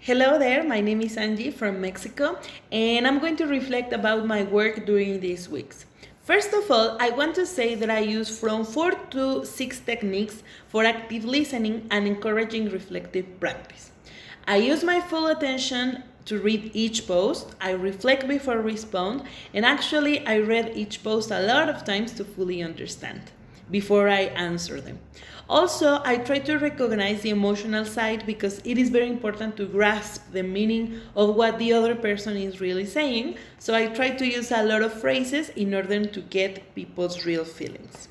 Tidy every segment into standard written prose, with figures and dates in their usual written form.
Hello there, my name is Angie from Mexico, and I'm going to reflect about my work during these weeks. First of all, I want to say that I use from 4 to 6 techniques for active listening and encouraging reflective practice. I use my full attention to read each post, I reflect before respond, and actually I read each post a lot of times to fully understand before I answer them. Also, I try to recognize the emotional side because it is very important to grasp the meaning of what the other person is really saying. So I try to use a lot of phrases in order to get people's real feelings.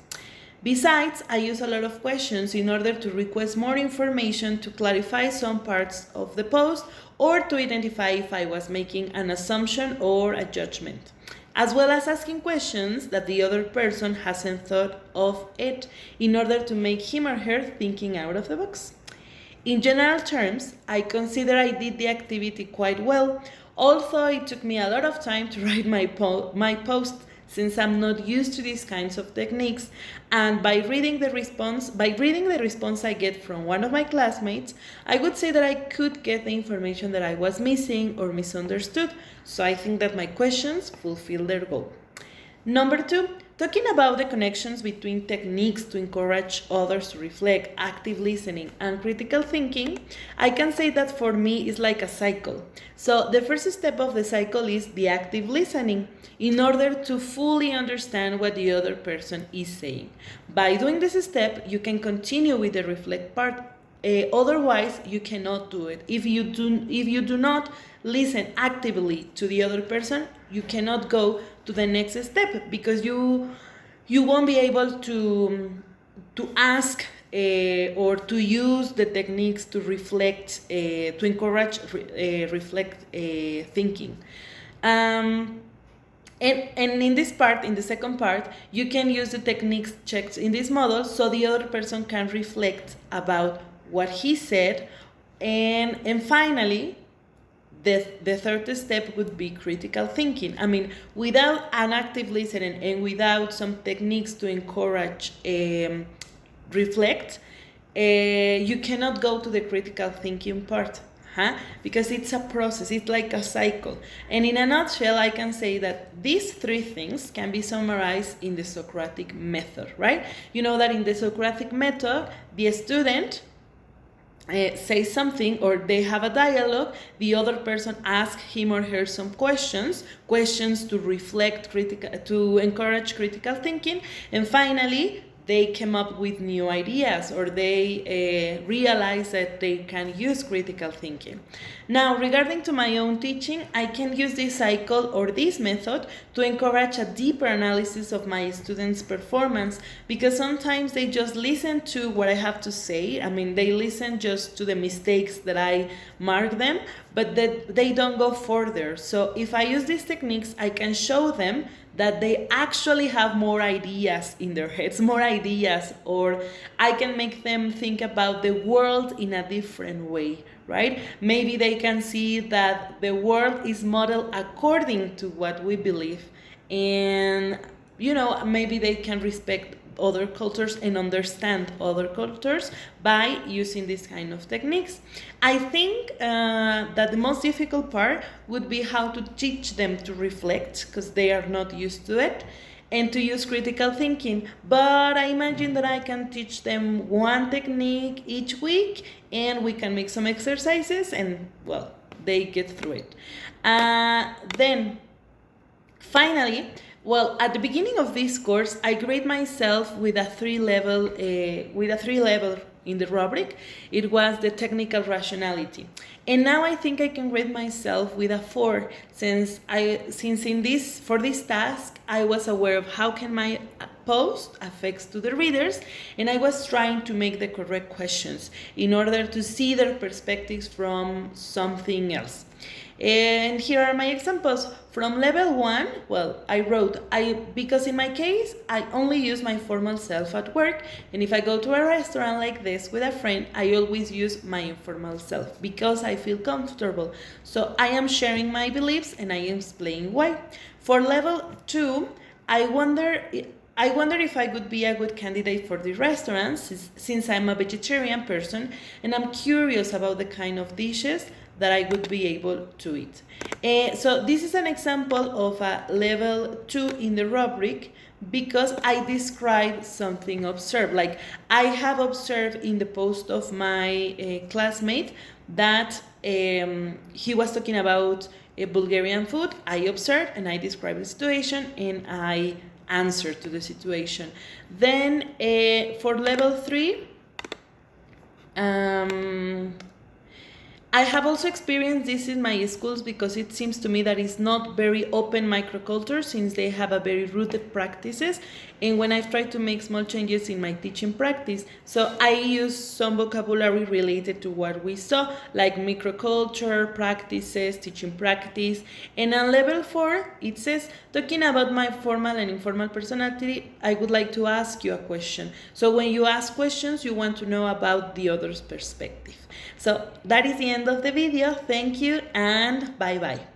Besides, I use a lot of questions in order to request more information to clarify some parts of the post or to identify if I was making an assumption or a judgment, as well as asking questions that the other person hasn't thought of it in order to make him or her thinking out of the box. In general terms, I consider I did the activity quite well, although it took me a lot of time to write my post since I'm not used to these kinds of techniques, and by reading the response I get from one of my classmates, I would say that I could get the information that I was missing or misunderstood, so I think that my questions fulfill their goal. Number 2, talking about the connections between techniques to encourage others to reflect, active listening, and critical thinking, I can say that for me it's like a cycle. So the first step of the cycle is the active listening in order to fully understand what the other person is saying. By doing this step, you can continue with the reflect part. Otherwise, you cannot do it. If you do not listen actively to the other person, you cannot go to the next step because you won't be able to ask or to use the techniques to reflect, to encourage reflect thinking. And in this part, in the second part, you can use the techniques checked in this model so the other person can reflect about what he said. And finally, the third step would be critical thinking. I mean, without an active listening and without some techniques to encourage reflect, you cannot go to the critical thinking part. Because it's a process, it's like a cycle. And in a nutshell, I can say that these 3 things can be summarized in the Socratic method, right? You know that in the Socratic method, the student says something or they have a dialogue, the other person asks him or her some questions to reflect to encourage critical thinking, and finally they came up with new ideas or they realize that they can use critical thinking. Now, regarding to my own teaching, I can use this cycle or this method to encourage a deeper analysis of my students' performance, because sometimes they just listen to what I have to say. I mean, they listen just to the mistakes that I mark them, but that they don't go further. So if I use these techniques, I can show them that they actually have more ideas in their heads, more ideas, or I can make them think about the world in a different way, right? Maybe they can see that the world is modeled according to what we believe, and maybe they can respect other cultures and understand other cultures by using this kind of techniques. I think that the most difficult part would be how to teach them to reflect, because they are not used to it, and to use critical thinking. But I imagine that I can teach them one technique each week, and we can make some exercises, and well, they get through it. Then finally, well, at the beginning of this course, I grade myself with a 3 level in the rubric. It was the technical rationality, and now I think I can grade myself with a 4, since for this task I was aware of how can my post affects to the readers, and I was trying to make the correct questions in order to see their perspectives from something else. And here are my examples. From level 1, well, I wrote, because in my case, I only use my formal self at work, and if I go to a restaurant like this with a friend, I always use my informal self because I feel comfortable. So I am sharing my beliefs and I am explaining why. For level 2, I wonder if I would be a good candidate for the restaurants, since I'm a vegetarian person and I'm curious about the kind of dishes that I would be able to eat. So this is an example of a level 2 in the rubric, because I describe something observed. Like, I have observed in the post of my classmate that he was talking about Bulgarian food. I observed and I described the situation and I answered to the situation. Then for level 3, I have also experienced this in my schools, because it seems to me that it's not very open microculture, since they have a very rooted practices. And when I've tried to make small changes in my teaching practice, so I use some vocabulary related to what we saw, like microculture, practices, teaching practice. And on level 4, it says, talking about my formal and informal personality, I would like to ask you a question. So when you ask questions, you want to know about the other's perspective. So that is the end of the video. Thank you and bye-bye.